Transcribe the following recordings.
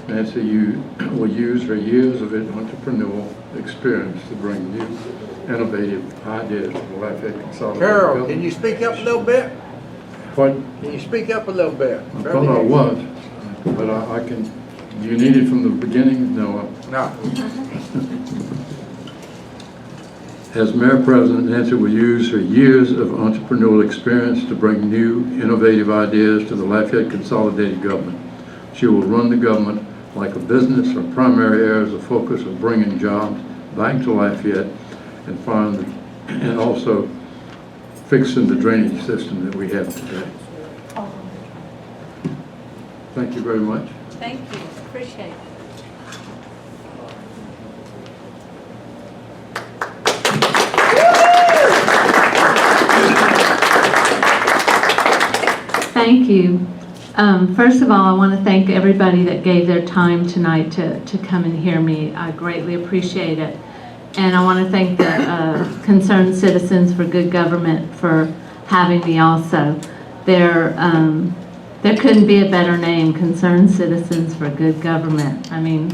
Nancy will use her years of entrepreneurial experience to bring new, innovative ideas to the Lafayette Consolidated Carol, Government. can you speak up a little bit? What? Can you speak up a little bit? I thought I was, but I can. Do you need it from the beginning? No. No. As Mayor President, Nancy will use her years of entrepreneurial experience to bring new, innovative ideas to the Lafayette Consolidated Government. She will run the government like a business. Her primary areas of focus are bringing jobs back to Lafayette and also fixing the drainage system that we have today. Thank you very much. Thank you. Appreciate it. Thank you. First of all, I want to thank everybody that gave their time tonight to come and hear me. I greatly appreciate it. And I want to thank the Concerned Citizens for Good Government for having me also. There couldn't be a better name, Concerned Citizens for Good Government. I mean,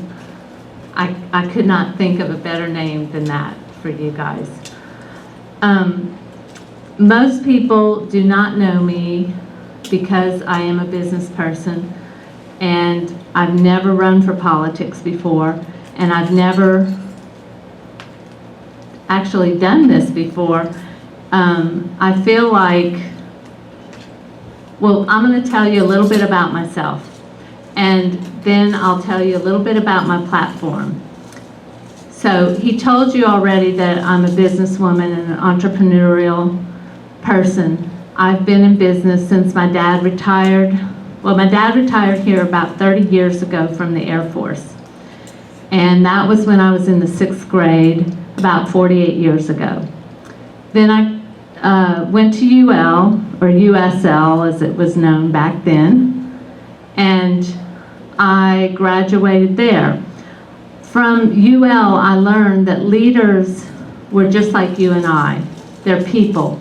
I could not think of a better name than that for you guys. Most people do not know me because I am a business person, and I've never run for politics before, and I've never actually done this before. I feel like, well, I'm going to tell you a little bit about myself, and then I'll tell you a little bit about my platform. So he told you already that I'm a businesswoman and an entrepreneurial person. I've been in business since my dad retired. Well, my dad retired here about 30 years ago from the Air Force. And that was when I was in the 6th grade, about 48 years ago. Then I went to UL, or USL as it was known back then, and I graduated there. From UL, I learned that leaders were just like you and I. They're people.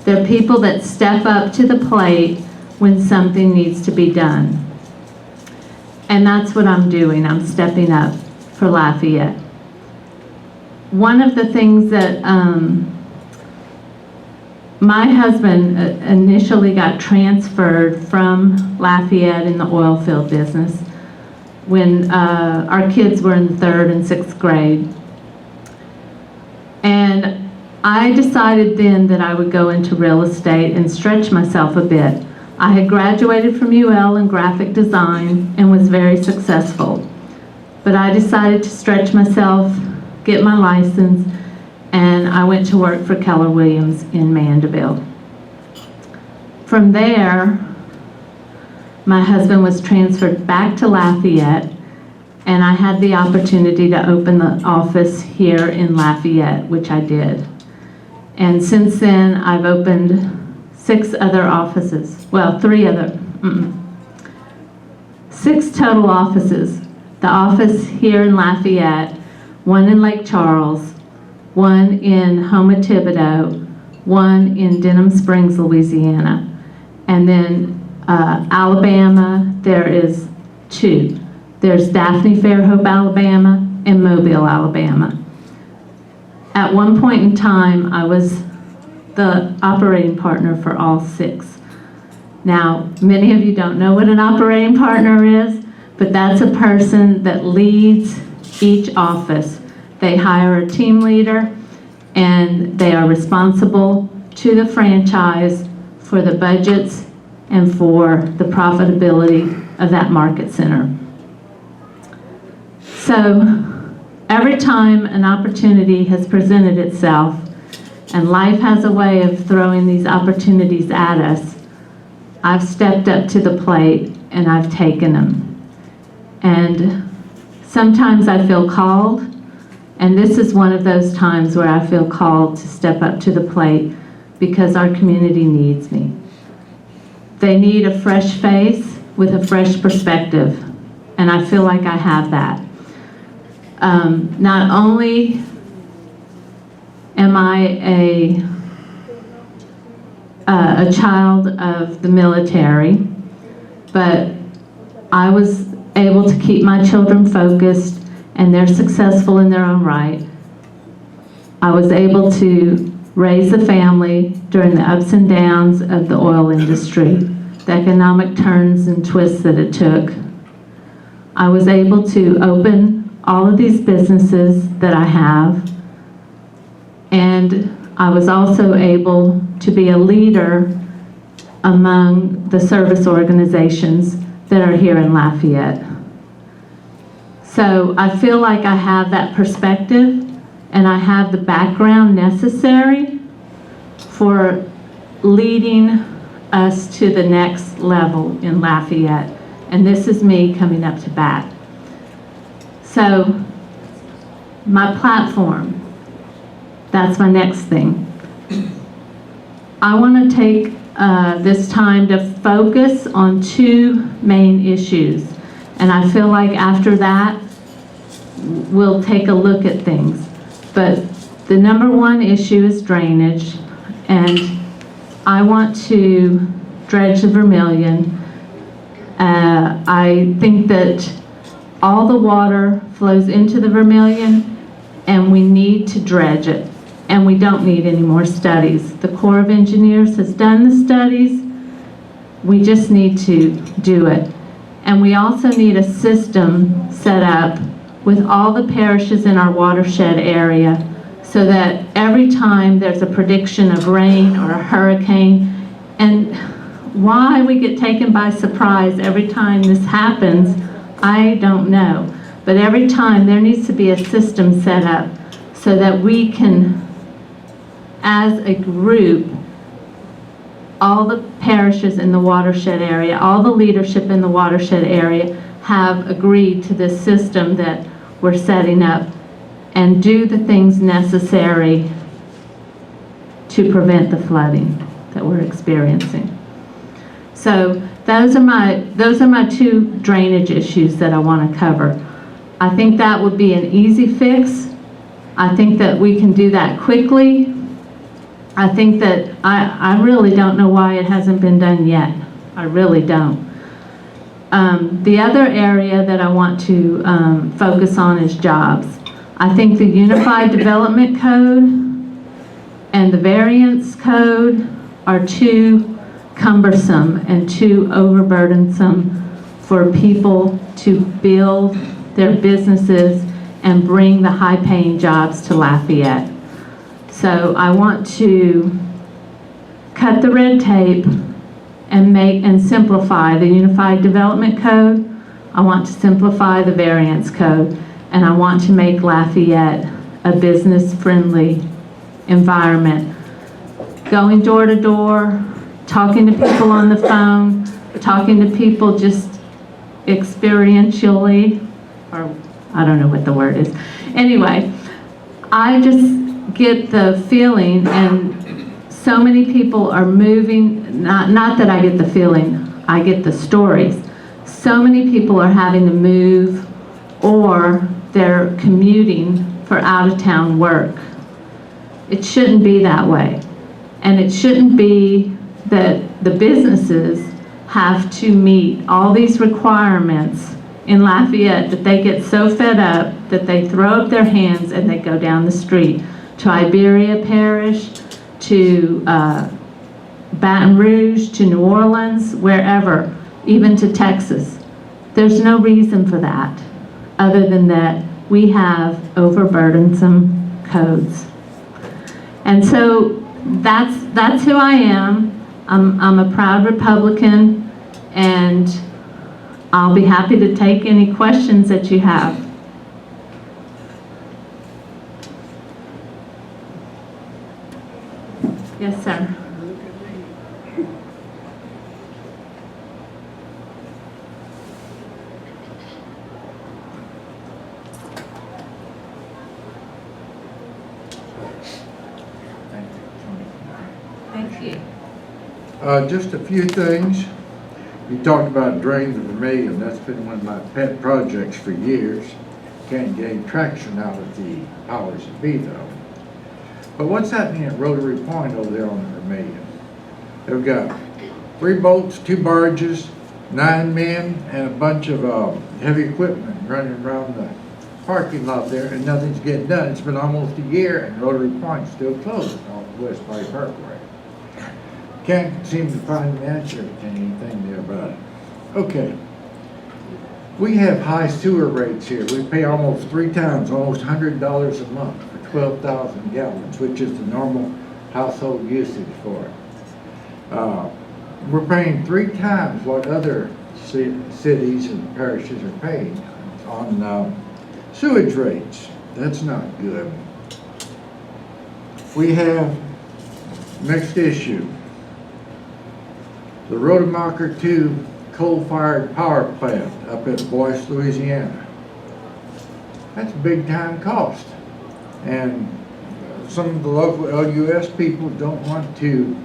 They're people that step up to the plate when something needs to be done. And that's what I'm doing. I'm stepping up for Lafayette. One of the things that my husband initially got transferred from Lafayette in the oil field business when our kids were in the 3rd and 6th grade. And I decided then that I would go into real estate and stretch myself a bit. I had graduated from UL in graphic design and was very successful. But I decided to stretch myself, get my license, and I went to work for Keller Williams in Mandeville. From there, my husband was transferred back to Lafayette, and I had the opportunity to open the office here in Lafayette, which I did. And since then, I've opened 6 other offices. Well, 6 total offices. The office here in Lafayette, 1 in Lake Charles, 1 in Houma Thibodaux, 1 in Denham Springs, Louisiana. And then Alabama, there is 2. There's Daphne Fairhope, Alabama, and Mobile, Alabama. At one point in time, I was the operating partner for all 6. Now, many of you don't know what an operating partner is, but that's a person that leads each office. They hire a team leader, and they are responsible to the franchise for the budgets and for the profitability of that market center. So, every time an opportunity has presented itself, and life has a way of throwing these opportunities at us, I've stepped up to the plate and I've taken them. And sometimes I feel called, and this is one of those times where I feel called to step up to the plate because our community needs me. They need a fresh face with a fresh perspective, and I feel like I have that. Not only am I a child of the military, but I was able to keep my children focused, and they're successful in their own right. I was able to raise a family during the ups and downs of the oil industry, the economic turns and twists that it took. I was able to open all of these businesses that I have, and I was also able to be a leader among the service organizations that are here in Lafayette. So I feel like I have that perspective, and I have the background necessary for leading us to the next level in Lafayette. And this is me coming up to bat. So my platform, that's my next thing. I want to take this time to focus on two main issues. And I feel like after that, we'll take a look at things. But the number one issue is drainage, and I want to dredge the Vermilion. I think that all the water flows into the Vermilion, and we need to dredge it, and we don't need any more studies. The Corps of Engineers has done the studies. We just need to do it. And we also need a system set up with all the parishes in our watershed area, so that every time there's a prediction of rain or a hurricane, and why we get taken by surprise every time this happens, I don't know. But every time there needs to be a system set up so that we can, as a group, all the parishes in the watershed area, all the leadership in the watershed area have agreed to this system that we're setting up, and do the things necessary to prevent the flooding that we're experiencing. So those are my two drainage issues that I want to cover. I think that would be an easy fix. I think that we can do that quickly. I think that I really don't know why it hasn't been done yet. I really don't. The other area that I want to focus on is jobs. I think the Unified Development Code and the Variance Code are too cumbersome and too overburdensome for people to build their businesses and bring the high-paying jobs to Lafayette. So I want to cut the red tape and simplify the Unified Development Code. I want to simplify the Variance Code, and I want to make Lafayette a business-friendly environment. Going door to door, talking to people on the phone, talking to people just experientially, or I don't know what the word is. Anyway, I just get the feeling, and so many people are moving, not that I get the feeling, I get the stories. So many people are having to move, or they're commuting for out-of-town work. It shouldn't be that way. And it shouldn't be that the businesses have to meet all these requirements in Lafayette that they get so fed up that they throw up their hands and they go down the street to Iberia Parish, to Baton Rouge, to New Orleans, wherever, even to Texas. There's no reason for that, other than that we have overburdensome codes. And so that's who I am. I'm a proud Republican, and I'll be happy to take any questions that you have. Yes, sir. Thank you. Just a few things. You talked about drains of Vermilion. That's been one of my pet projects for years. Can't gain traction out of the powers that be, though. But what's happening at Rotary Point over there on the Vermilion? They've got 3 boats, 2 barges, 9 men, and a bunch of heavy equipment running around the parking lot there, and nothing's getting done. It's been almost a year, and Rotary Point's still closed on West Bay Parkway. Can't seem to find an answer to anything there about it. Okay. We have high sewer rates here. We pay almost 3 times, almost $100 a month for 12,000 gallons, which is the normal household usage for it. We're paying 3 times what other cities and parishes are paying on sewage rates. That's not good. We have next issue. The Marcotte 2 coal-fired power plant up at Boyce, Louisiana. That's a big time cost. And some of the local LUS people don't want to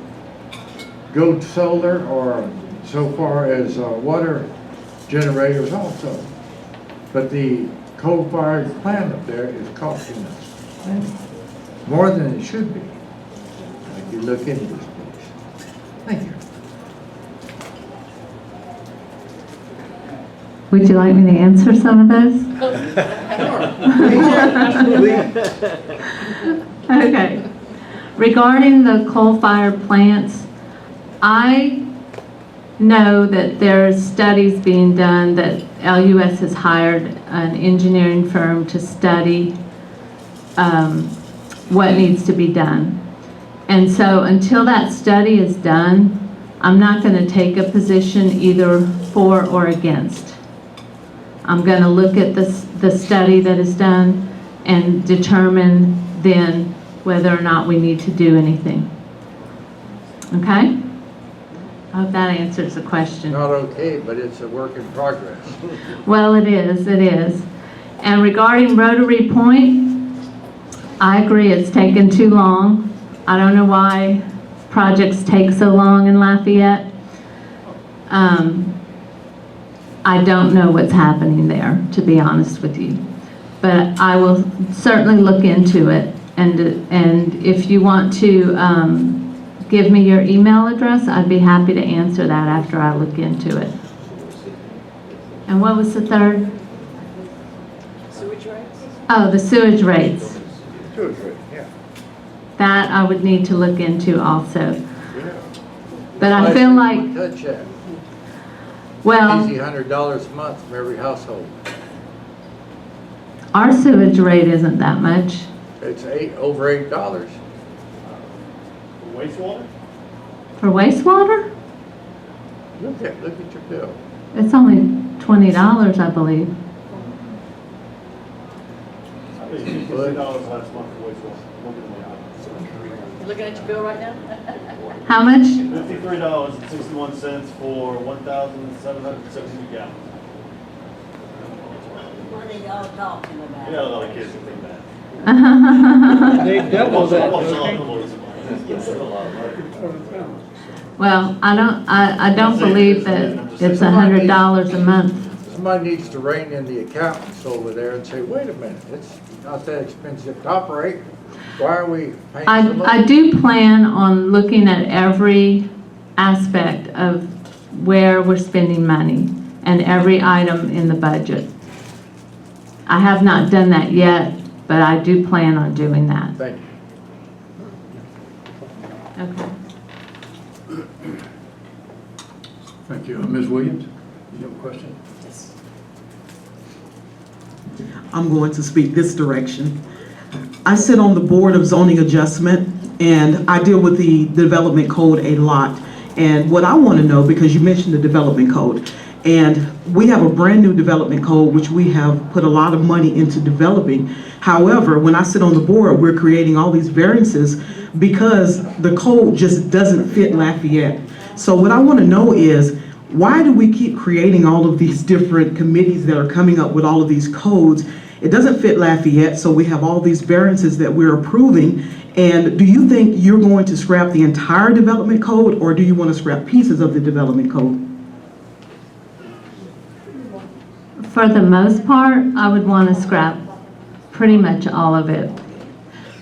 go to solar or so far as water generators also. But the coal-fired plant up there is costing us more than it should be. If you look into this, please. Thank you. Would you like me to answer some of those? Okay. Regarding the coal-fired plants, I know that there's studies being done that LUS has hired an engineering firm to study what needs to be done. And so until that study is done, I'm not going to take a position either for or against. I'm going to look at the study that is done and determine then whether or not we need to do anything. Okay? I hope that answers the question. Not okay, but it's a work in progress. Well, it is. And regarding Rotary Point, I agree it's taken too long. I don't know why projects take so long in Lafayette. I don't know what's happening there, to be honest with you. But I will certainly look into it. And if you want to give me your email address, I'd be happy to answer that after I look into it. And what was the third? Sewage rates? Oh, the sewage rates. Sewage rate, yeah. That I would need to look into also. Yeah. But I feel like, Touch that. well, Easy $100 a month from every household. our sewage rate isn't that much. It's over $8. Wastewater? For wastewater, Look at your bill. it's only $20, I believe. I paid $50 last month for wastewater. You looking at your bill right now? How much? $53.61 for 1,770 gallons. What are they all talking about? We got a lot of kids that think that. They double that, Well, I don't believe that it's $100 a month. Somebody needs to rein in the accountants over there and say, wait a minute, it's not that expensive to operate. Why are we paying so much? I do plan on looking at every aspect of where we're spending money and every item in the budget. I have not done that yet, but I do plan on doing that. Thank you. Okay. Thank you. Ms. Williams, you have a question? I'm going to speak this direction. I sit on the Board of Zoning Adjustment, and I deal with the development code a lot. And what I want to know, because you mentioned the development code, and we have a brand new development code, which we have put a lot of money into developing. However, when I sit on the board, we're creating all these variances because the code just doesn't fit Lafayette. So what I want to know is, why do we keep creating all of these different committees that are coming up with all of these codes? It doesn't fit Lafayette, so we have all these variances that we're approving. And do you think you're going to scrap the entire development code, or do you want to scrap pieces of the development code? For the most part, I would want to scrap pretty much all of it.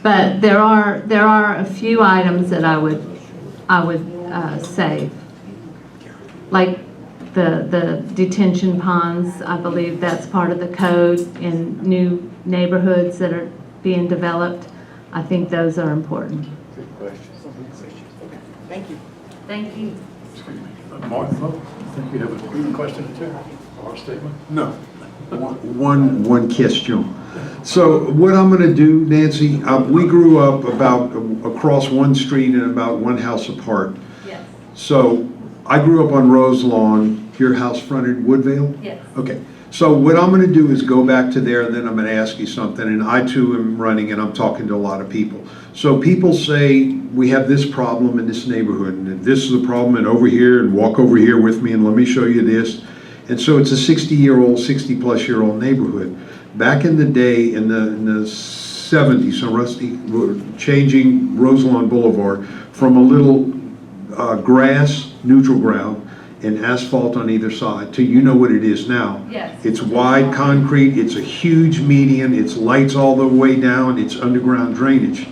But there are a few items that I would save. Like the detention ponds, I believe that's part of the code in new neighborhoods that are being developed. I think those are important. Good question. Thank you. Thank you. Mark, I think you have a question or two, or a statement? No. One question. So what I'm gonna do, Nancy, we grew up about across one street and about one house apart. Yes. So I grew up on Rose Lawn, your house fronted Woodvale? Yes. Okay, so what I'm gonna do is go back to there and then I'm gonna ask you something, and I too am running and I'm talking to a lot of people. So people say, we have this problem in this neighborhood, and this is a problem, and over here, and walk over here with me, and let me show you this. And so it's a 60-year-old, 60-plus-year-old neighborhood. Back in the day, in the 70s, so Rusty, we're changing Roselawn Boulevard from a little grass, neutral ground, and asphalt on either side to you know what it is now. Yes. It's wide concrete, it's a huge median, it's lights all the way down, it's underground drainage.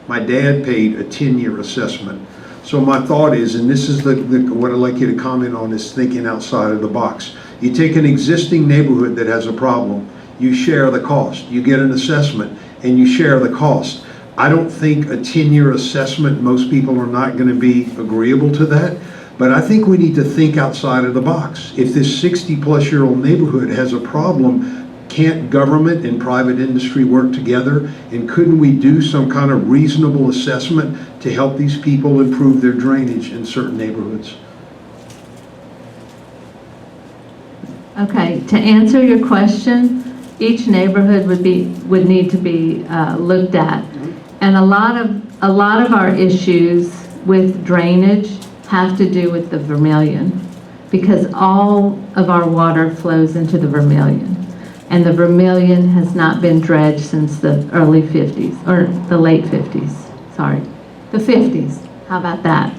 My dad paid a 10-year assessment. So my thought is, and this is what I'd like you to comment on, is thinking outside of the box. You take an existing neighborhood that has a problem, you share the cost. You get an assessment and you share the cost. I don't think a 10-year assessment, most people are not going to be agreeable to that, but I think we need to think outside of the box. If this 60-plus-year-old neighborhood has a problem, can't government and private industry work together? And couldn't we do some kind of reasonable assessment to help these people improve their drainage in certain neighborhoods? Okay, to answer your question, each neighborhood would need to be looked at. And a lot of our issues with drainage have to do with the Vermilion, because all of our water flows into the Vermilion. And the Vermilion has not been dredged since the early 50s, or the late 50s, sorry. The 50s, how about that?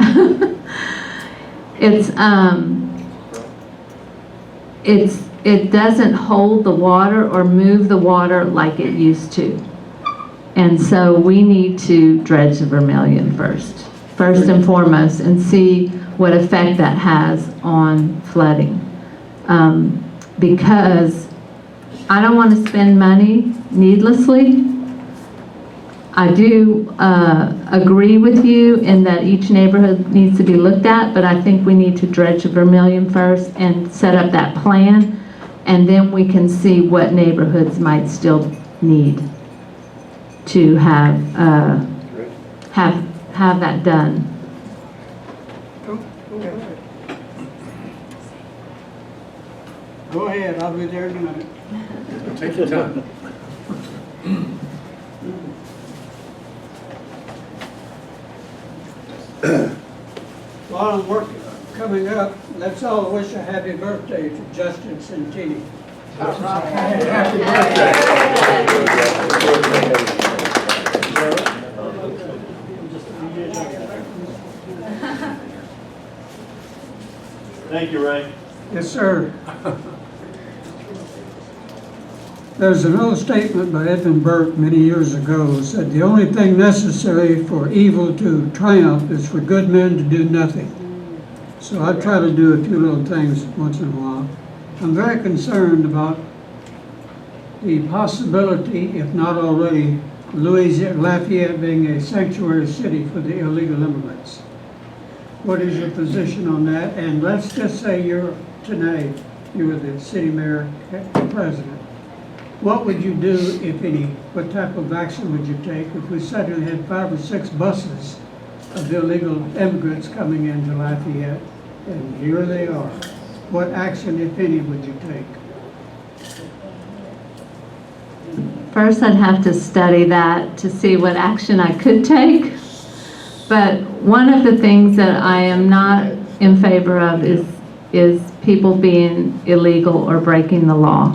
It doesn't hold the water or move the water like it used to. And so we need to dredge the Vermilion first and foremost, and see what effect that has on flooding. Because I don't want to spend money needlessly. I do agree with you in that each neighborhood needs to be looked at, but I think we need to dredge the Vermilion first and set up that plan, and then we can see what neighborhoods might still need to have that done. Go ahead, I'll be there in a minute. Take your time. While I'm coming up, let's all wish a happy birthday to Justin Santini. Happy birthday. Thank you, Ray. Yes, sir. There's an old statement by Edmund Burke many years ago, said the only thing necessary for evil to triumph is for good men to do nothing. So I try to do a few little things once in a while. I'm very concerned about the possibility, if not already, Louisiana, Lafayette being a sanctuary city for the illegal immigrants. What is your position on that? And let's just say you're the city mayor, president. What would you do, if any? What type of action would you take if we suddenly had 5 or 6 buses of illegal immigrants coming into Lafayette, and here they are? What action, if any, would you take? First, I'd have to study that to see what action I could take. But one of the things that I am not in favor of is people being illegal or breaking the law.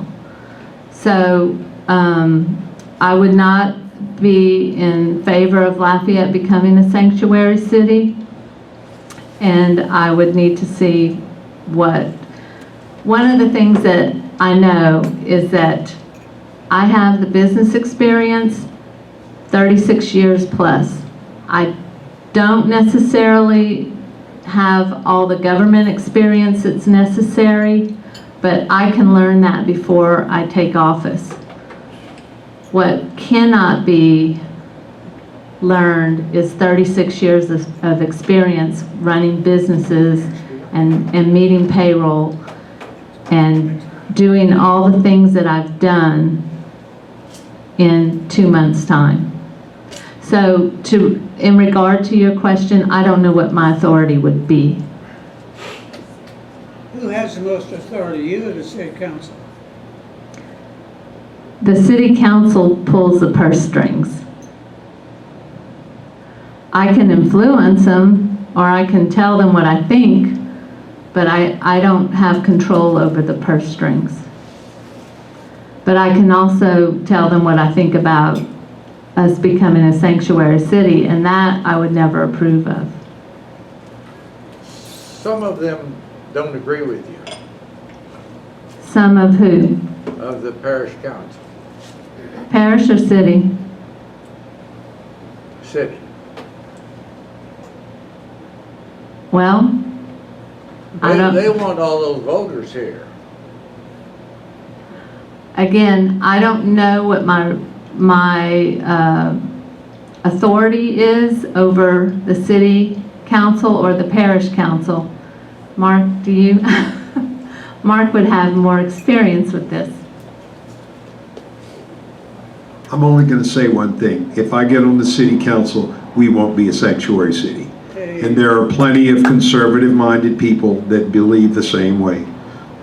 So I would not be in favor of Lafayette becoming a sanctuary city. And I would need to see one of the things that I know is that I have the business experience, 36 years plus. I don't necessarily have all the government experience that's necessary, but I can learn that before I take office. What cannot be learned is 36 years of experience running businesses and meeting payroll and doing all the things that I've done in 2 months' time. So in regard to your question, I don't know what my authority would be. Who has the most authority, you or the city council? The city council pulls the purse strings. I can influence them, or I can tell them what I think, but I don't have control over the purse strings. But I can also tell them what I think about us becoming a sanctuary city, and that I would never approve of. Some of them don't agree with you, Some of who? of the parish council, Parish or city? city. Well, I don't. They want all those voters here. Again, I don't know what my authority is over the city council or the parish council. Mark, do you? Mark would have more experience with this. I'm only going to say one thing. If I get on the city council, we won't be a sanctuary city. And there are plenty of conservative-minded people that believe the same way.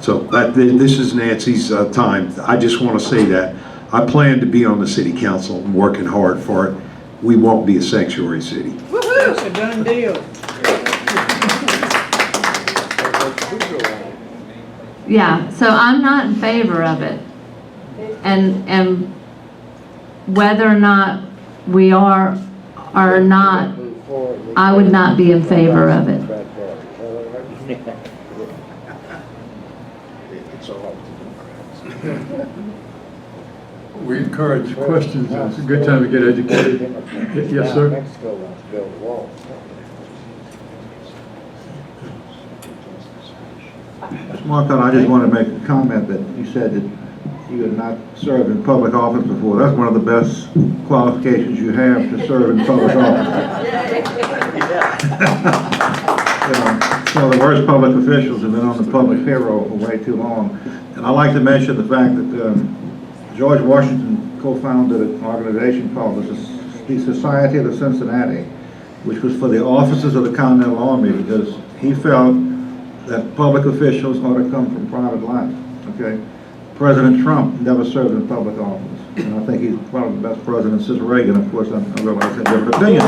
So this is Nancy's time. I just want to say that. I plan to be on the city council. I'm working hard for it. We won't be a sanctuary city. It's a done deal. Yeah, so I'm not in favor of it. And whether or not we are or not, I would not be in favor of it. We encourage questions. It's a good time to get educated. Yes, sir. Mexico wants to build a wall. Marcotte, I just want to make a comment that you said that you had not served in public office before. That's one of the best qualifications you have to serve in public office. Some of the worst public officials have been on the public payroll for way too long. And I'd like to mention the fact that George Washington co-founded an organization called the Society of the Cincinnati, which was for the officers of the Continental Army, because he felt that public officials ought to come from private life, okay? President Trump never served in public office, and I think he's one of the best presidents since Reagan. Of course, I realize I have different opinions.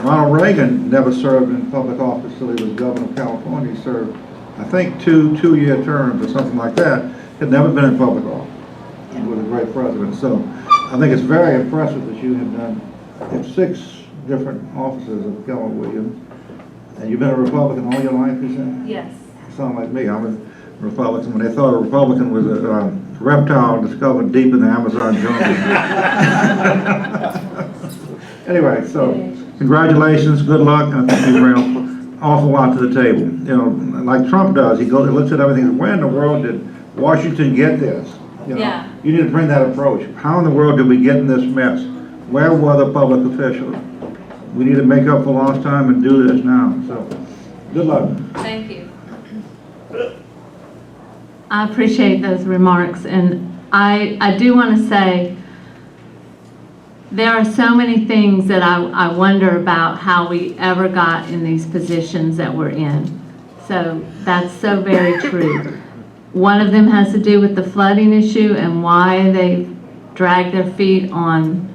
Ronald Reagan never served in public office till he was governor of California. He served, I think, two-year terms or something like that. Had never been in public office. He was a great president. So I think it's very impressive that you have done 6 different offices of Keller Williams. And you've been a Republican all your life, you said? Yes. You sound like me. I'm a Republican. When they thought a Republican was a reptile discovered deep in the Amazon jungle. Anyway, so congratulations, good luck, and I think you bring an awful lot to the table. You know, like Trump does, he goes and looks at everything and says, where in the world did Washington get this? You know, Yeah. You need to bring that approach. How in the world did we get in this mess? Where were the public officials? We need to make up for lost time and do this now. So, good luck. Thank you. I appreciate those remarks, and I do want to say there are so many things that I wonder about how we ever got in these positions that we're in. So that's so very true. One of them has to do with the flooding issue and why they dragged their feet on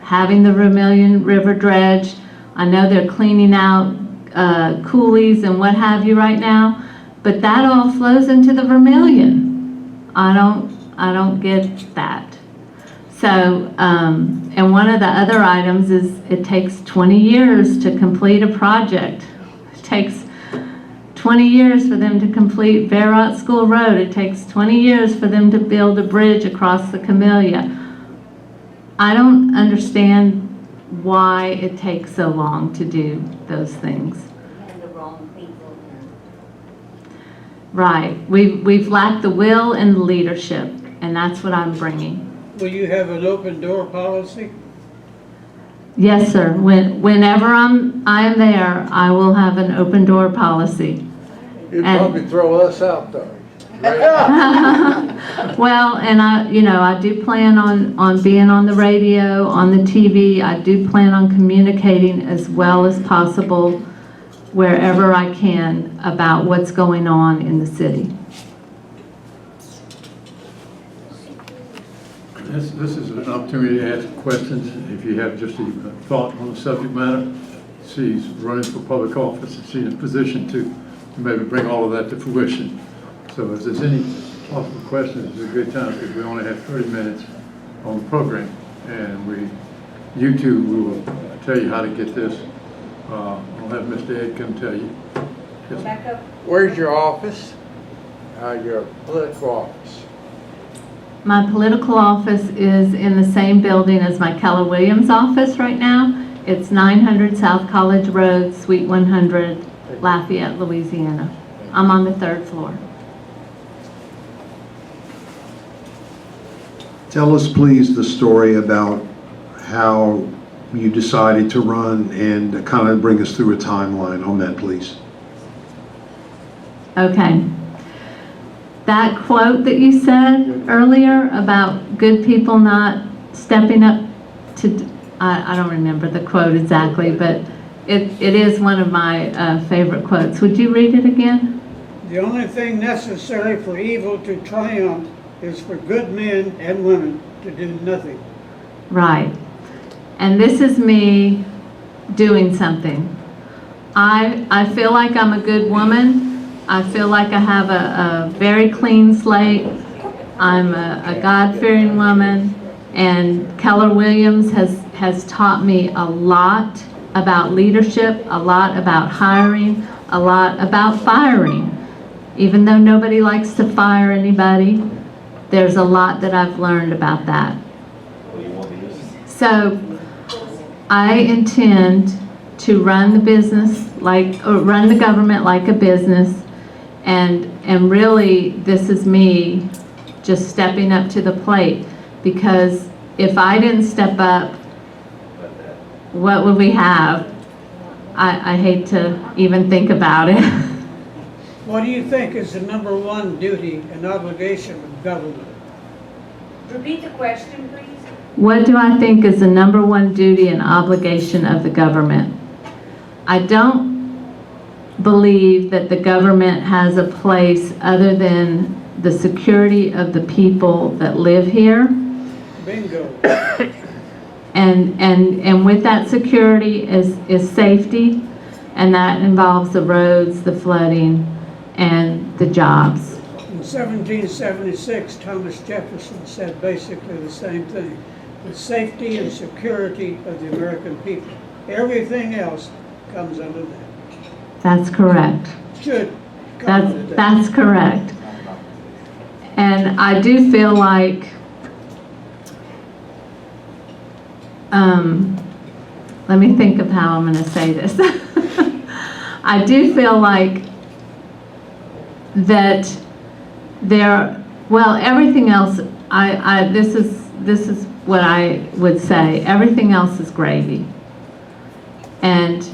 having the Vermilion River dredged. I know they're cleaning out coulees and what have you right now, but that all flows into the Vermilion. I don't get that. So, and one of the other items is it takes 20 years to complete a project. It takes 20 years for them to complete Verrott School Road. It takes 20 years for them to build a bridge across the Camellia. I don't understand why it takes so long to do those things. And the wrong people. Right. We've lacked the will and the leadership, and that's what I'm bringing. Will you have an open door policy? Yes, sir. Whenever I am there, I will have an open door policy. You'd And- probably throw us out though. Well, and I do plan on being on the radio, on the TV. I do plan on communicating as well as possible wherever I can about what's going on in the city. This is an opportunity to ask questions. If you have just a thought on the subject matter, she's running for public office, and she's in a position to maybe bring all of that to fruition. So if there's any possible questions, it's a good time, because we only have 30 minutes on the program. And you two will tell you how to get this. I'll have Mr. Ed come tell you. Yes, sir. Back up. Where's your office? Your political office? My political office is in the same building as my Keller Williams office right now. It's 900 South College Road, Suite 100, Lafayette, Louisiana. I'm on the 3rd floor. Tell us, please, the story about how you decided to run, and kind of bring us through a timeline on that, please. Okay. That quote that you said earlier about good people not stepping up to, I don't remember the quote exactly, but it is one of my favorite quotes. Would you read it again? The only thing necessary for evil to triumph is for good men and women to do nothing. Right. And this is me doing something. I feel like I'm a good woman. I feel like I have a very clean slate. I'm a God-fearing woman. And Keller Williams has taught me a lot about leadership, a lot about hiring, a lot about firing. Even though nobody likes to fire anybody, there's a lot that I've learned about that. So I intend to run the business or run the government like a business, and really this is me just stepping up to the plate, because if I didn't step up, what would we have? I hate to even think about it. What do you think is the #1 duty and obligation of government? Repeat the question, please. What do I think is the #1 duty and obligation of the government? I don't believe that the government has a place other than the security of the people that live here. Bingo. And with that security is safety, and that involves the roads, the flooding, and the jobs. In 1776, Thomas Jefferson said basically the same thing. The safety and security of the American people. Everything else comes under that. That's correct. Should come under that. That's correct. And I do feel like, let me think of how I'm going to say this. I do feel like that everything else, this is what I would say. Everything else is gravy. And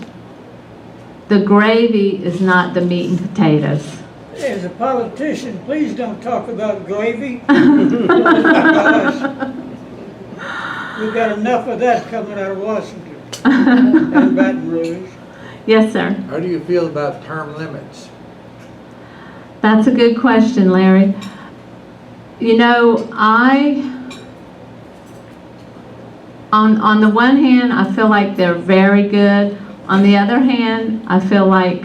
the gravy is not the meat and potatoes. As a politician, please don't talk about gravy. We've got enough of that coming out of Washington and Baton Rouge. Yes, sir. How do you feel about term limits? That's a good question, Larry. You know, on the one hand, I feel like they're very good. On the other hand, I feel like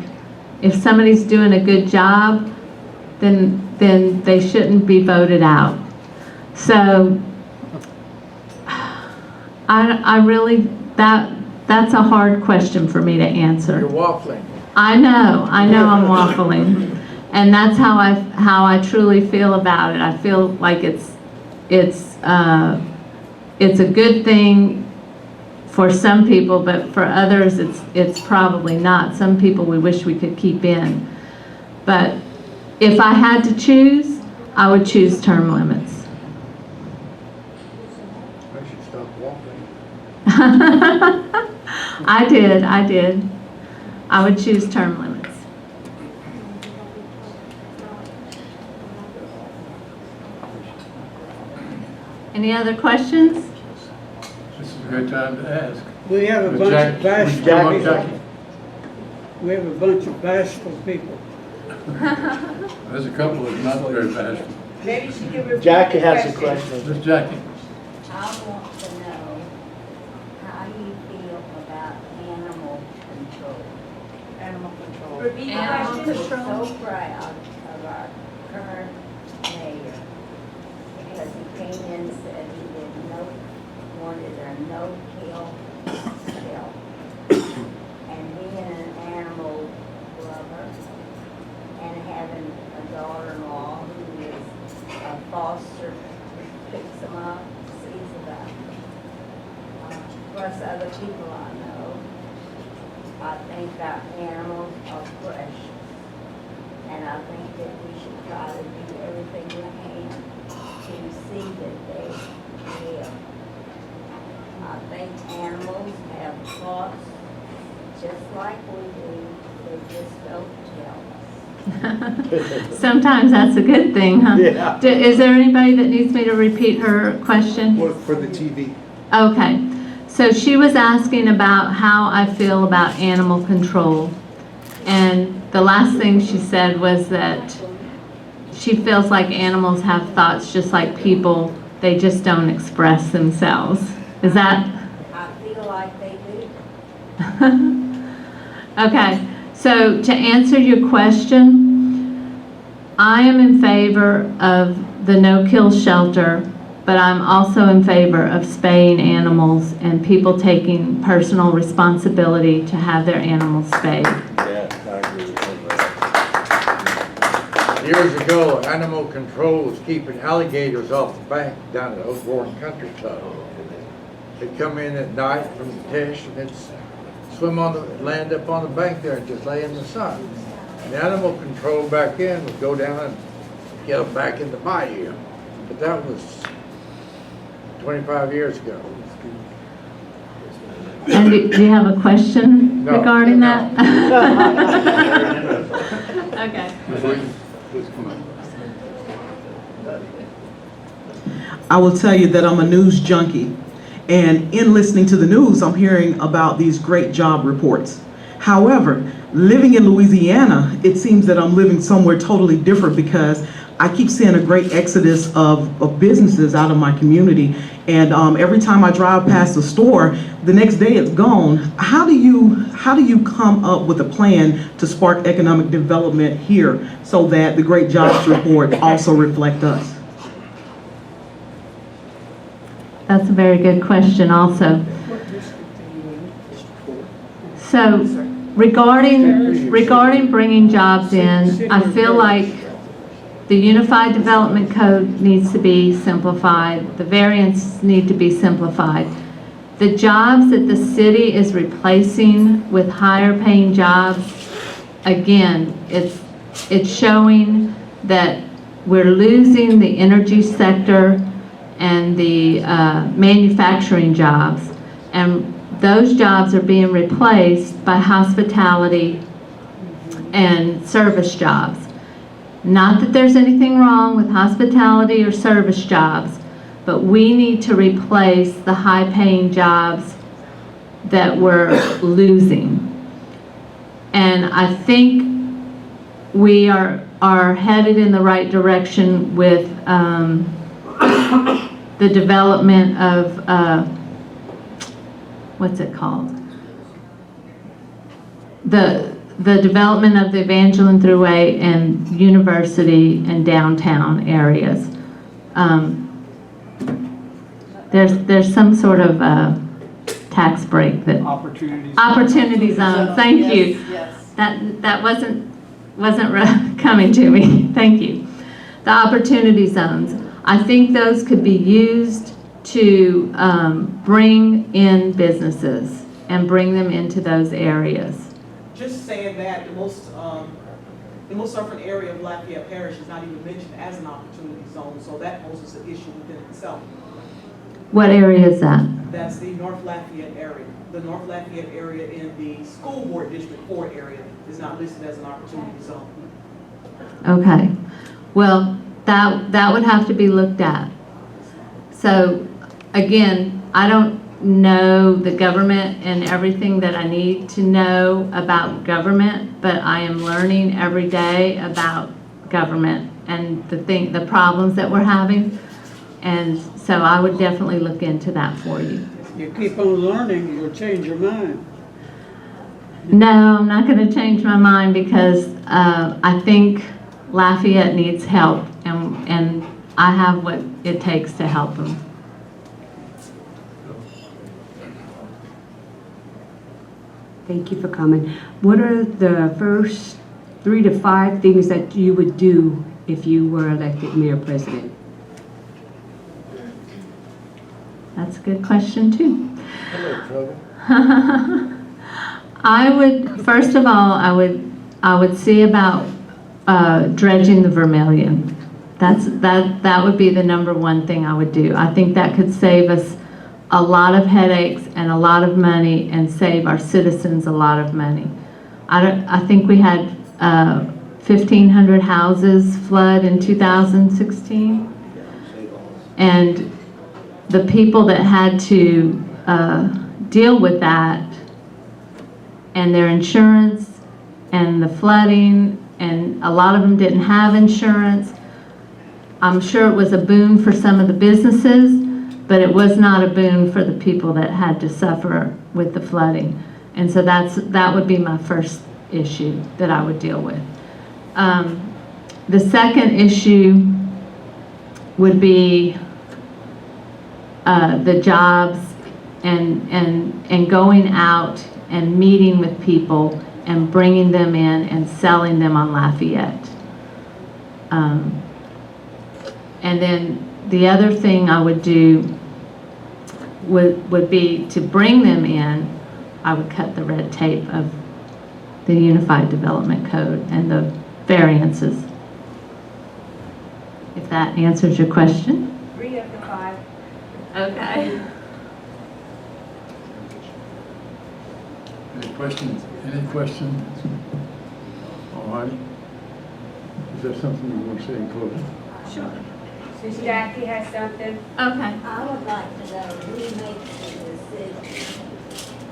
if somebody's doing a good job, then they shouldn't be voted out. So I really, that's a hard question for me to answer. You're waffling. I know I'm waffling. And that's how I truly feel about it. I feel like it's a good thing for some people, but for others, it's probably not. Some people we wish we could keep in. But if I had to choose, I would choose term limits. I should stop walking. I did. I would choose term limits. Any other questions? This is a good time to ask. We have a But bunch Jack- of bashful would you come up, people. Jackie? We have a bunch of bashful people. There's a couple that's not very bashful. Maybe she can repeat Jackie the has a question. question. Miss Jackie? I want to know how you feel about animal control. Animal control. Repeat the Animal question. control. So proud of our current mayor because he came in and said he didn't know, wanted a no-kill shelter. And being an animal lover and having a daughter-in-law who is a foster, picks them up, sees about them. Plus other people I know, I think our animals are precious. And I think that we should try to do everything we can to see that they live. I think animals have thoughts just like we do, they just don't tell us. Sometimes that's a good thing, huh? Yeah. Is there anybody that needs me to repeat her question? For the TV. Okay, so she was asking about how I feel about animal control. And the last thing she said was that she feels like animals have thoughts just like people, they just don't express themselves. Is that? I feel like they do. Okay, so to answer your question, I am in favor of the no-kill shelter, but I'm also in favor of spaying animals and people taking personal responsibility to have their animals spayed. Yeah, I agree with that. Years ago, animal control was keeping alligators off the bank down at Oak Warren Country Club. They'd come in at night from the Tish and they'd swim on the, land up on the bank there and just lay in the sun. And animal control back then would go down and get them back in the bayou. But that was 25 years ago. And do you have a question No, regarding no. that? Okay. Ms. Williams, please come up. I will tell you that I'm a news junkie. And in listening to the news, I'm hearing about these great job reports. However, living in Louisiana, it seems that I'm living somewhere totally different because I keep seeing a great exodus of businesses out of my community. And every time I drive past a store, the next day it's gone. How do you come up with a plan to spark economic development here so that the great jobs report also reflect us? That's a very good question also. So regarding bringing jobs in, I feel like the Unified Development Code needs to be simplified. The variants need to be simplified. The jobs that the city is replacing with higher paying jobs, again, it's showing that we're losing the energy sector and the manufacturing jobs. And those jobs are being replaced by hospitality and service jobs. Not that there's anything wrong with hospitality or service jobs, but we need to replace the high-paying jobs that we're losing. And I think we are headed in the right direction with the development of, what's it called? The development of the Evangeline Thruway and University and downtown areas. There's some sort of tax break that. Opportunity zone, thank you. Yes. That wasn't coming to me, thank you. The opportunity zones, I think those could be used to bring in businesses and bring them into those areas. Just saying that the most suffering area of Lafayette Parish is not even mentioned as an opportunity zone, so that poses an issue within itself. What area is that? That's the North Lafayette area. The North Lafayette area in the school board District 4 area is not listed as an opportunity zone. Okay, well, that would have to be looked at. So, again, I don't know the government and everything that I need to know about government, but I am learning every day about government and the problems that we're having. And so I would definitely look into that for you. You keep on learning, you'll change your mind. No, I'm not going to change my mind because I think Lafayette needs help, and I have what it takes to help them. Thank you for coming. What are the first 3 to 5 things that you would do if you were elected mayor president? That's a good question, too. Hello, I would, first of all, I would see about dredging the Vermilion. That would be the #1 thing I would do. I think that could save us a lot of headaches and a lot of money and save our citizens a lot of money. I think we had 1,500 houses flood in 2016. And the people that had to deal with that and their insurance and the flooding, and a lot of them didn't have insurance. I'm sure it was a boon for some of the businesses, but it was not a boon for the people that had to suffer with the flooding. And so that would be my first issue that I would deal with. The second issue would be the jobs and going out and meeting with people and bringing them in and selling them on Lafayette. And then the other thing I would do would be to bring them in. I would cut the red tape of the Unified Development Code and the variances. If that answers your question. 3 of the 5. Okay. Any questions? Any questions? All right. Is there something you want to say in closing? Sure. Since Jackie has something. Okay. I would like to know who makes the decision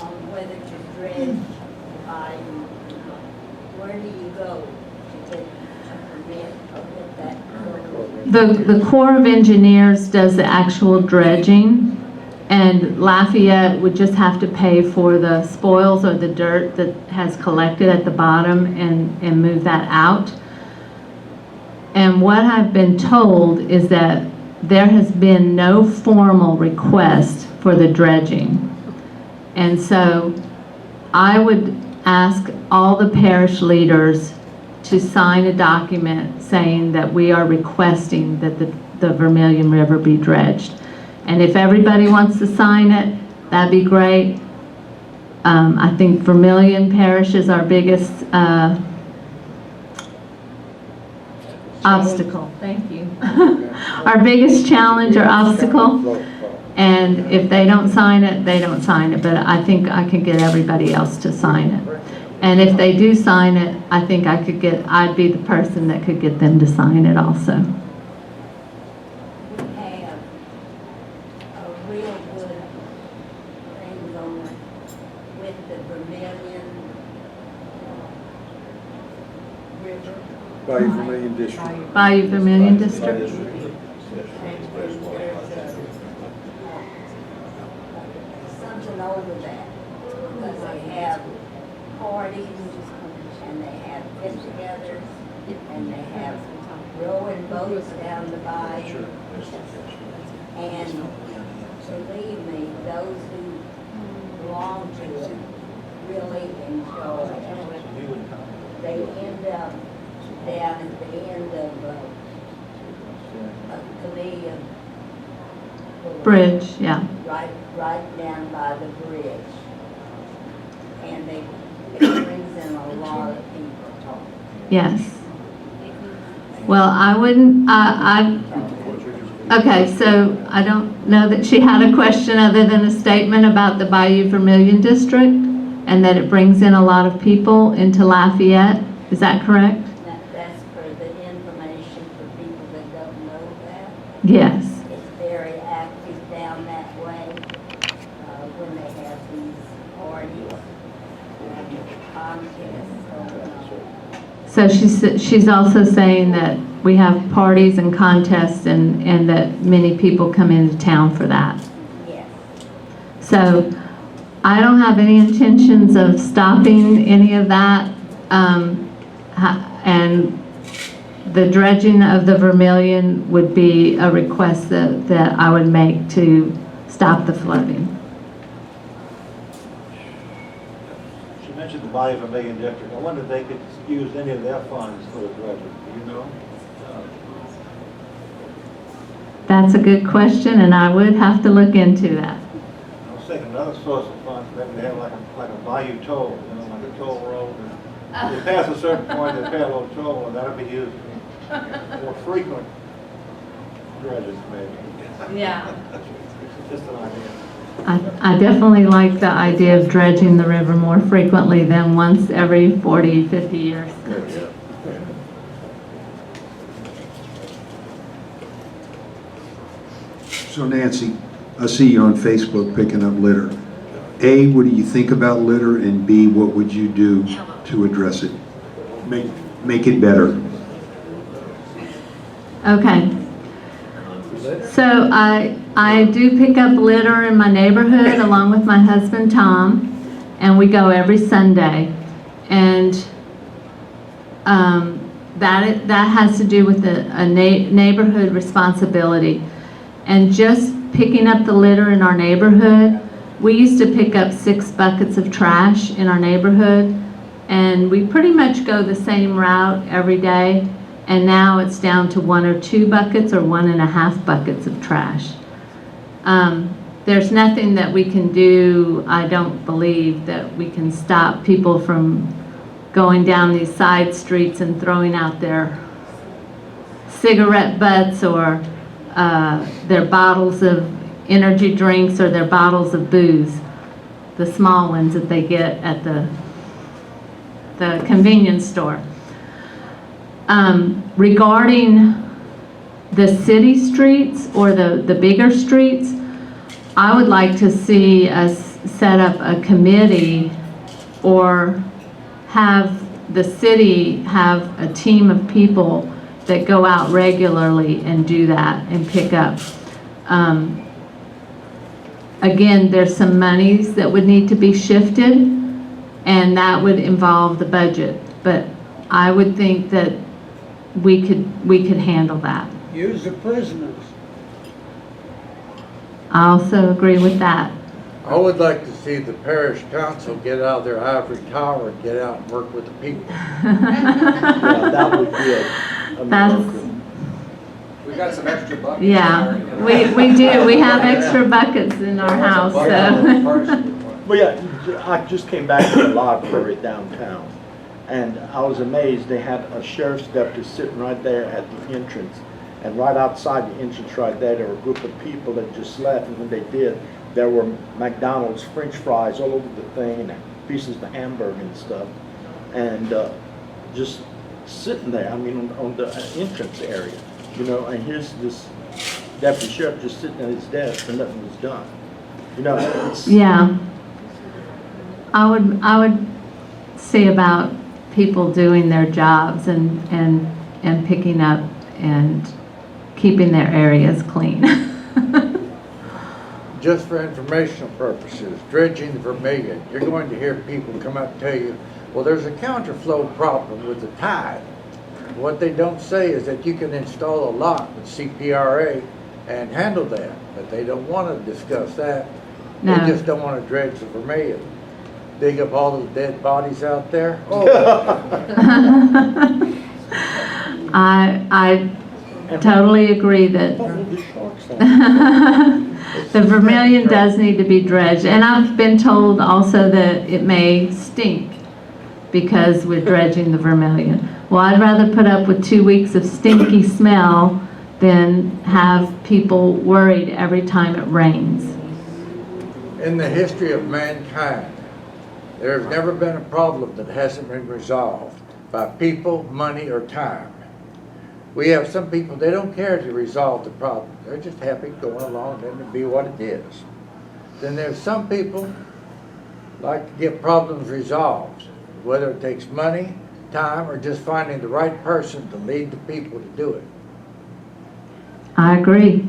on whether to dredge by, where do you go to get a permit or get that? The Corps of Engineers does the actual dredging, and Lafayette would just have to pay for the spoils or the dirt that has collected at the bottom and move that out. And what I've been told is that there has been no formal request for the dredging. And so I would ask all the parish leaders to sign a document saying that we are requesting that the Vermilion River be dredged. And if everybody wants to sign it, that'd be great. I think Vermilion Parish is our biggest obstacle. Thank you. Our biggest challenge or obstacle. And if they don't sign it, they don't sign it. But I think I can get everybody else to sign it. And if they do sign it, I think I'd be the person that could get them to sign it also. We have a real good thing going with the Vermilion River. Bayou Vermilion District. Bayou Vermilion District. And there's something over that, because they have parties, and they have get-togethers, and they have rowing boats down the bayou. And believe me, those who belong to it really enjoy it. They end up down at the end of Camellia Bridge, yeah. Right down by the bridge. And it brings in a lot of people. Yes. Well, I wouldn't, okay, so I don't know that she had a question other than a statement about the Bayou Vermilion District and that it brings in a lot of people into Lafayette. Is that correct? That's for the information for people that don't know that. Yes. It's very active down that way, when they have these parties and contests going on. So she's also saying that we have parties and contests and that many people come into town for that. Yes. So I don't have any intentions of stopping any of that. And the dredging of the Vermilion would be a request that I would make to stop the flooding. She mentioned the Bayou Vermilion District. I wonder if they could use any of their funds for the dredging, do you know? That's a good question, and I would have to look into that. I was thinking another source of funds, maybe they have like a bayou toll, you know, like a toll road. And they pass a certain point, they pay a little toll, and that'll be used for more frequent dredges, maybe. Yeah. Just an idea. I definitely like the idea of dredging the river more frequently than once every 40, 50 years. So Nancy, I see you on Facebook picking up litter. A, what do you think about litter? And B, what would you do to address it? Make it better. Okay. So I do pick up litter in my neighborhood along with my husband Tom, and we go every Sunday. And that has to do with a neighborhood responsibility. And just picking up the litter in our neighborhood, we used to pick up 6 buckets of trash in our neighborhood, and we pretty much go the same route every day. And now it's down to 1 or 2 buckets or 1.5 buckets of trash. There's nothing that we can do, I don't believe, that we can stop people from going down these side streets and throwing out their cigarette butts or their bottles of energy drinks or their bottles of booze, the small ones that they get at the convenience store. Regarding the city streets or the bigger streets, I would like to see us set up a committee or have the city have a team of people that go out regularly and do that and pick up. Again, there's some monies that would need to be shifted, and that would involve the budget. But I would think that we could handle that. Use the prisoners. I also agree with that. I would like to see the parish council get out of their ivory tower and get out and work with the people. Yeah, that would be a miracle. We got some extra buckets. Yeah, we do. We have extra buckets in our house, so. Well, yeah, I just came back to the library downtown, and I was amazed. They had a sheriff's deputy sitting right there at the entrance, and right outside the entrance right there were a group of people that just left, and when they did, there were McDonald's French fries all over the thing, and pieces of hamburger and stuff, and just sitting there, I mean, on the entrance area, you know, and here's this deputy sheriff just sitting at his desk and nothing was done. You know, it's, Yeah. I would see about people doing their jobs and picking up and keeping their areas clean. Just for informational purposes, dredging the Vermilion, you're going to hear people come up and tell you, well, there's a counterflow problem with the tide. What they don't say is that you can install a lock with CPRA and handle that, but they don't want to discuss that. No. They just don't want to dredge the Vermilion. Dig up all those dead bodies out there. Oh, I totally agree that oh, the sharks on. The Vermilion does need to be dredged, and I've been told also that it may stink because we're dredging the Vermilion. Well, I'd rather put up with 2 weeks of stinky smell than have people worried every time it rains. In the history of mankind, there's never been a problem that hasn't been resolved by people, money, or time. We have some people, they don't care to resolve the problem. They're just happy going along, letting it be what it is. Then there's some people like to get problems resolved, whether it takes money, time, or just finding the right person to lead the people to do it. I agree.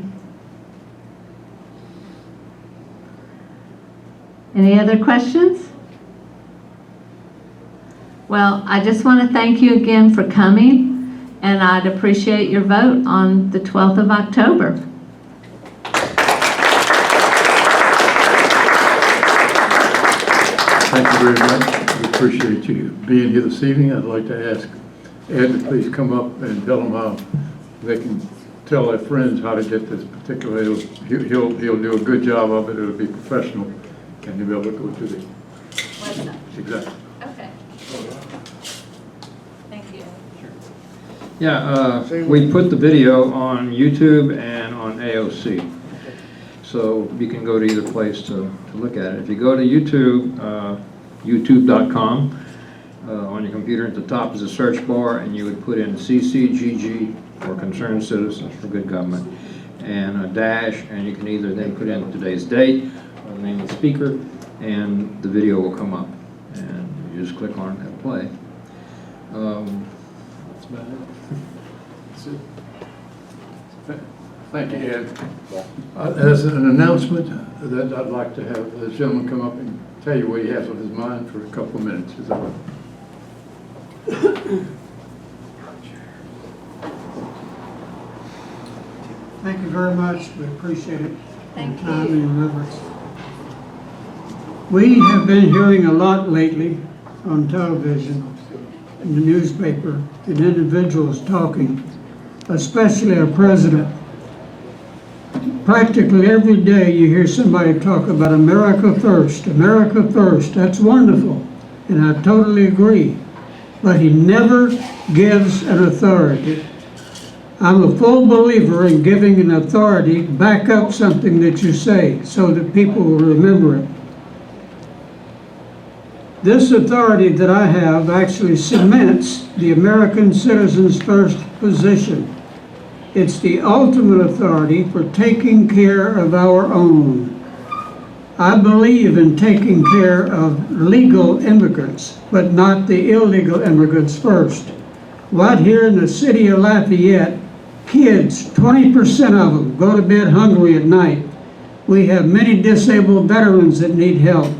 Any other questions? Well, I just want to thank you again for coming, and I'd appreciate your vote on the 12th of October. Thank you very much. We appreciate you being here this evening. I'd like to ask Ed to please come up and tell them how they can tell their friends how to get this particular, he'll do a good job of it. It'll be professional, and you'll be able to go to the, exactly. Okay. Thank you. Yeah, we put the video on YouTube and on AOC. So you can go to either place to look at it. If you go to YouTube, youtube.com, on your computer at the top is a search bar, and you would put in CCGG, or Concerned Citizens for Good Government, and a dash, and you can either then put in today's date, or the name of the speaker, and the video will come up. And you just click on it and play. That's about it. That's it. Thank you, Ed. As an announcement, that I'd like to have the gentleman come up and tell you what he has on his mind for a couple of minutes. Is that right? Thank you very much. We appreciate it. Thank Your time you. and reverence. We have been hearing a lot lately on television, in the newspaper, and individuals talking, especially our president. Practically every day you hear somebody talk about America first, America first. That's wonderful, and I totally agree. But he never gives an authority. I'm a full believer in giving an authority, back up something that you say so that people will remember it. This authority that I have actually cements the American Citizens First position. It's the ultimate authority for taking care of our own. I believe in taking care of legal immigrants, but not the illegal immigrants first. Right here in the city of Lafayette, kids, 20% of them go to bed hungry at night. We have many disabled veterans that need help.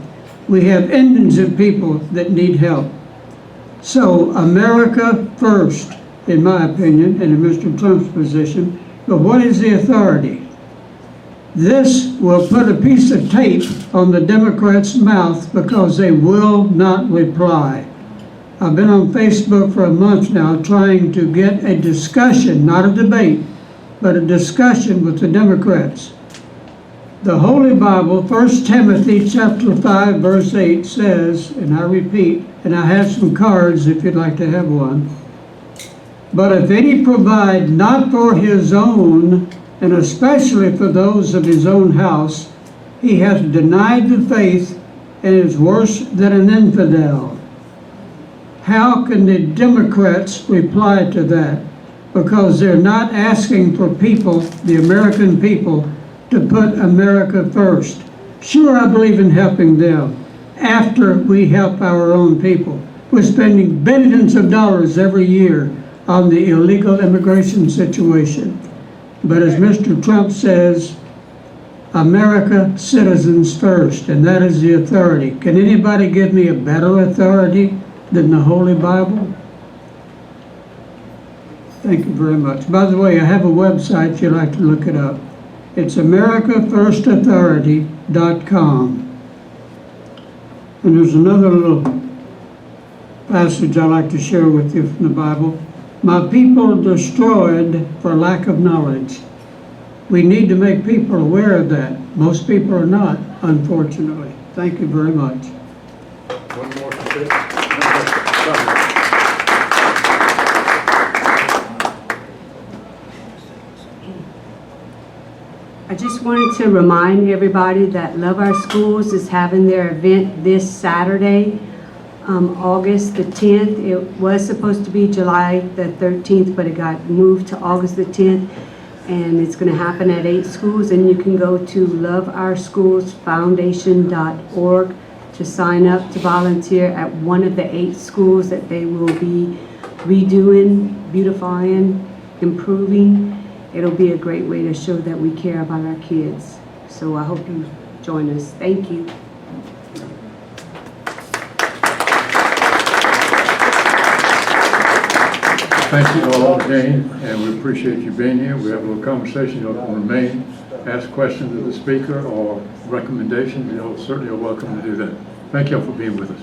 We have indigent people that need help. So America first, in my opinion, and in Mr. Trump's position. But what is the authority? This will put a piece of tape on the Democrats' mouth because they will not reply. I've been on Facebook for a month now trying to get a discussion, not a debate, but a discussion with the Democrats. The Holy Bible, 1 Timothy chapter 5, verse 8 says, and I repeat, and I have some cards if you'd like to have one, but if any provide not for his own, and especially for those of his own house, he hath denied the faith and is worse than an infidel. How can the Democrats reply to that? Because they're not asking for people, the American people, to put America first. Sure, I believe in helping them after we help our own people. We're spending billions of dollars every year on the illegal immigration situation. But as Mr. Trump says, America, citizens first, and that is the authority. Can anybody give me a better authority than the Holy Bible? Thank you very much. By the way, I have a website if you'd like to look it up. It's AmericaFirstAuthority.com. And there's another little passage I'd like to share with you from the Bible. My people are destroyed for lack of knowledge. we need to make people aware of that. Most people are not, unfortunately. Thank you very much. One more to say. I just wanted to remind everybody that Love Our Schools is having their event this Saturday, August the 10th. It was supposed to be July the 13th, but it got moved to August the 10th. And it's going to happen at 8 schools, and you can go to loveourschoolsfoundation.org to sign up to volunteer at one of the 8 schools that they will be redoing, beautifying, improving. It'll be a great way to show that we care about our kids. So I hope you join us. Thank you. Thank you all again, and we appreciate you being here. We have a little conversation. You'll remain, ask questions of the speaker or recommendations. You're certainly welcome to do that. Thank you all for being with us.